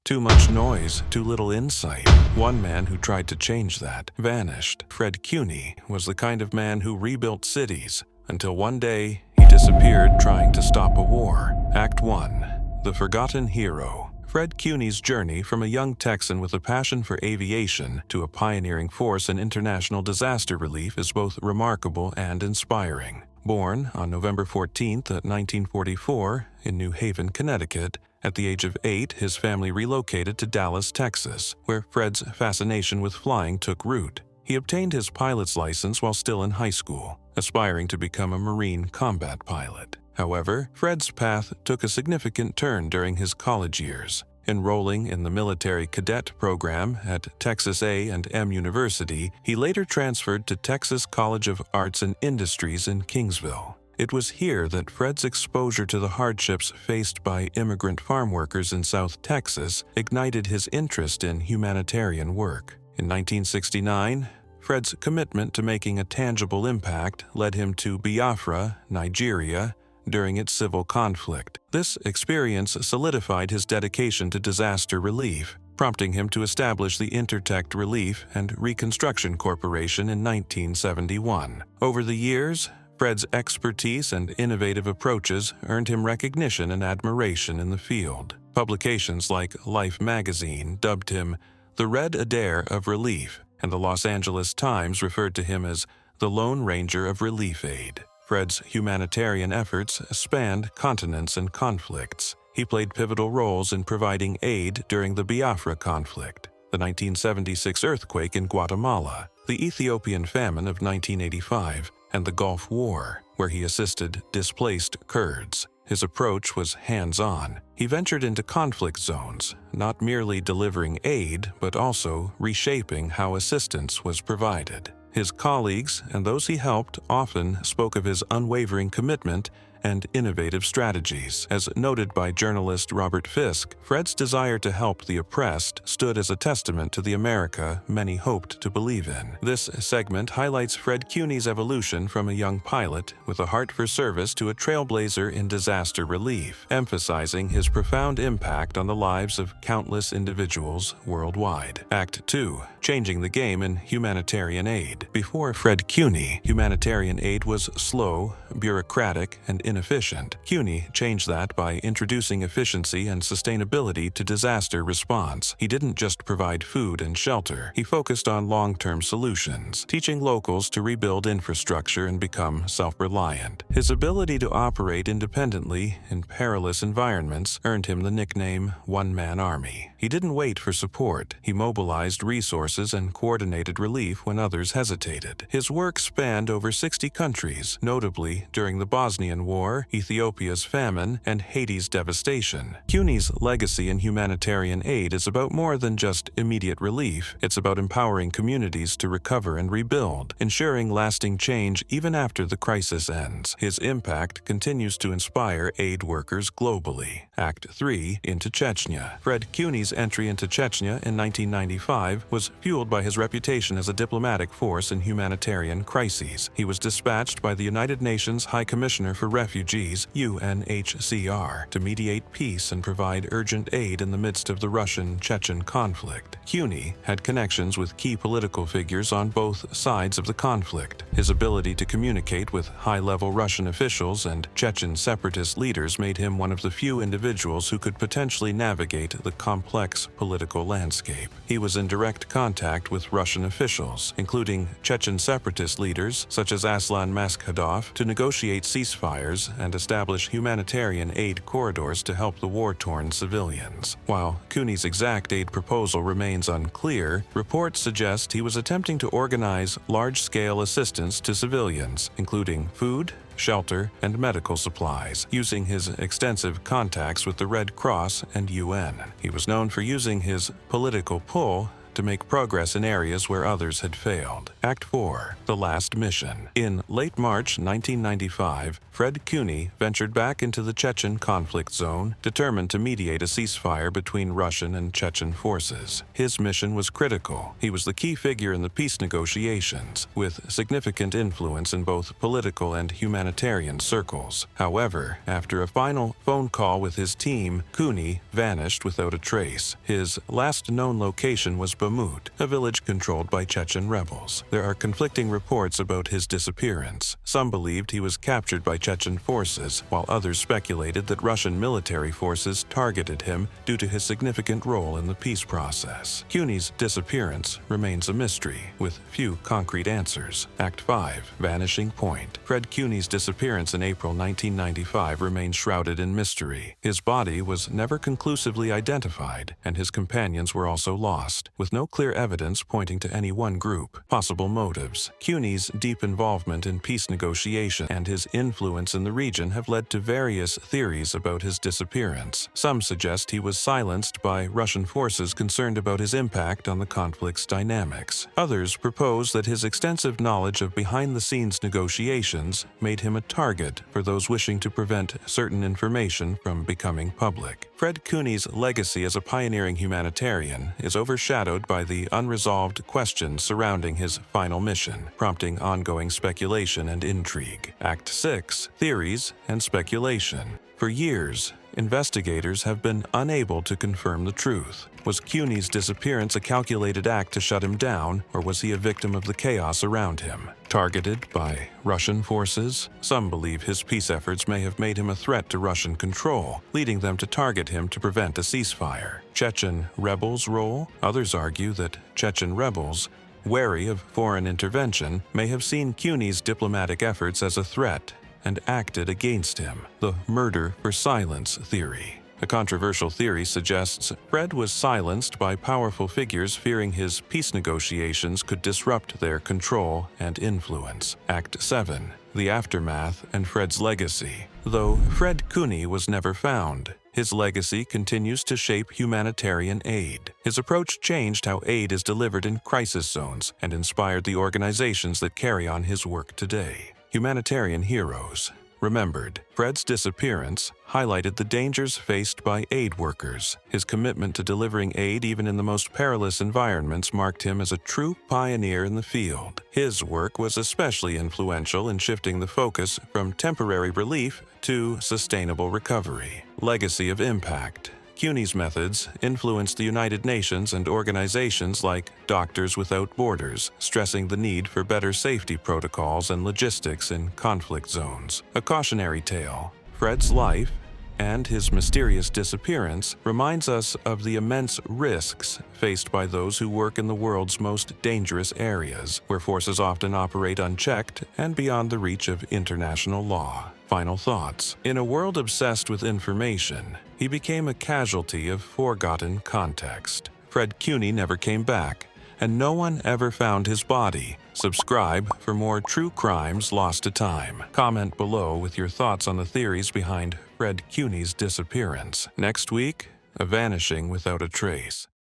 Too much noise, too little insight. One man who tried to change that vanished. Fred Cuni was the kind of man who rebuilt cities, until one day he disappeared trying to stop a war. Act 1. The Forgotten Hero. Fred Cuni's journey from a young Texan with a passion for aviation to a pioneering force in international disaster relief is both remarkable and inspiring. Born on November 14, 1944, in New Haven, Connecticut, at the age of 8, his family relocated to Dallas, Texas, where Fred's fascination with flying took root. He obtained his pilot's license while still in high school, aspiring to become a Marine combat pilot. However, Fred's path took a significant turn during his college years. Enrolling in the military cadet program at Texas A&M University, he later transferred to Texas College of Arts and Industries in Kingsville. It was here that Fred's exposure to the hardships faced by immigrant farm workers in South Texas ignited his interest in humanitarian work. In 1969, Fred's commitment to making a tangible impact led him to Bafra, Nigeria, during its civil conflict. This experience solidified his dedication to disaster relief, prompting him to establish the Intertech Relief and Reconstruction Corporation in 1971. Over the years, Fred's expertise and innovative approaches earned him recognition and admiration in the field. Publications like Life magazine dubbed him the Red Adair of Relief, and the Los Angeles Times referred to him as the Lone Ranger of Relief Aid. Fred's humanitarian efforts spanned continents and conflicts. He played pivotal roles in providing aid during the Bafra conflict, the 1976 earthquake in Guatemala, the Ethiopian famine of 1985, and the Gulf War, where he assisted displaced Kurds. His approach was hands-on. He ventured into conflict zones, not merely delivering aid, but also reshaping how assistance was provided. His colleagues and those he helped often spoke of his unwavering commitment and innovative strategies. As noted by journalist Robert Fisk, Fred's desire to help the oppressed stood as a testament to the America many hoped to believe in. This segment highlights Fred Cuni's evolution from a young pilot with a heart for service to a trailblazer in disaster relief, emphasizing his profound impact on the lives of countless individuals worldwide. Act 2. Changing the game in humanitarian aid. Before Fred Cuni, humanitarian aid was slow, bureaucratic, and inefficient. Cuny changed that by introducing efficiency and sustainability to disaster response. He didn't just provide food and shelter. He focused on long-term solutions, teaching locals to rebuild infrastructure and become self-reliant. His ability to operate independently in perilous environments earned him the nickname One-Man Army. He didn't wait for support. He mobilized resources and coordinated relief when others hesitated. His work spanned over 60 countries, notably during the Bosnian War, Ethiopia's famine, and Haiti's devastation. Cuny's legacy in humanitarian aid is about more than just immediate relief. It's about empowering communities to recover and rebuild, ensuring lasting change even after the crisis ends. His impact continues to inspire aid workers globally. Act 3. Into Chechnya. Fred Cuni's entry into Chechnya in 1995 was fueled by his reputation as a diplomatic force in humanitarian crises. He was dispatched by the United Nations High Commissioner for Refugees, UNHCR, to mediate peace and provide urgent aid in the midst of the Russian-Chechen conflict. Cuny had connections with key political figures on both sides of the conflict. His ability to communicate with high-level Russian officials and Chechen separatist leaders made him one of the few individuals who could potentially navigate the complex political landscape. He was in direct contact with Russian officials, including Chechen separatist leaders such as Aslan Maskhadov, to negotiate ceasefires and establish humanitarian aid corridors to help the war-torn civilians. While Cuny's exact aid proposal remains unclear, reports suggest he was attempting to organize large-scale assistance to civilians, including food, shelter, and medical supplies, using his extensive contacts with the Red Cross and UN. He was known for using his political pull to make progress in areas where others had failed. Act 4. The Last Mission. In late March 1995, Fred Cuni ventured back into the Chechen conflict zone, determined to mediate a ceasefire between Russian and Chechen forces. His mission was critical. He was the key figure in the peace negotiations, with significant influence in both political and humanitarian circles. However, after a final phone call with his team, Cuny vanished without a trace. His last known location was Bamut, a village controlled by Chechen rebels. There are conflicting reports about his disappearance. Some believed he was captured by Chechen forces, while others speculated that Russian military forces targeted him due to his significant role in the peace process. Cuny's disappearance remains a mystery, with few concrete answers. Act 5. Vanishing Point. Fred Cuni's disappearance in April 1995 remains shrouded in mystery. His body was never conclusively identified, and his companions were also lost, with no clear evidence pointing to any one group. Possible motives. Cuny's deep involvement in peace negotiation and his influence in the region have led to various theories about his disappearance. Some suggest he was silenced by Russian forces concerned about his impact on the conflict's dynamics. Others propose that his extensive knowledge of behind-the-scenes negotiations made him a target for those wishing to prevent certain information from becoming public. Fred Cuni's legacy as a pioneering humanitarian is overshadowed by the unresolved questions surrounding his final mission, prompting ongoing speculation and intrigue. Act 6. Theories and speculation. For years, investigators have been unable to confirm the truth. Was Cuny's disappearance a calculated act to shut him down, or was he a victim of the chaos around him? Targeted by Russian forces, some believe his peace efforts may have made him a threat to Russian control, leading them to target him to prevent a ceasefire. Chechen rebels' role? Others argue that Chechen rebels, wary of foreign intervention, may have seen Cuny's diplomatic efforts as a threat and acted against him. The murder for silence theory. A controversial theory suggests Fred was silenced by powerful figures fearing his peace negotiations could disrupt their control and influence. Act 7. The Aftermath and Fred's Legacy. Though Fred Cuni was never found, his legacy continues to shape humanitarian aid. His approach changed how aid is delivered in crisis zones and inspired the organizations that carry on his work today. Humanitarian heroes. Remembered, Fred's disappearance highlighted the dangers faced by aid workers. His commitment to delivering aid even in the most perilous environments marked him as a true pioneer in the field. His work was especially influential in shifting the focus from temporary relief to sustainable recovery. Legacy of impact. Cuny's methods influenced the United Nations and organizations like Doctors Without Borders, stressing the need for better safety protocols and logistics in conflict zones. A cautionary tale. Fred's life and his mysterious disappearance reminds us of the immense risks faced by those who work in the world's most dangerous areas, where forces often operate unchecked and beyond the reach of international law. Final thoughts. In a world obsessed with information, he became a casualty of forgotten context. Fred Cuni never came back, and no one ever found his body. Subscribe for more true crimes lost to time. Comment below with your thoughts on the theories behind Fred Cuni's disappearance. Next week, a vanishing without a trace.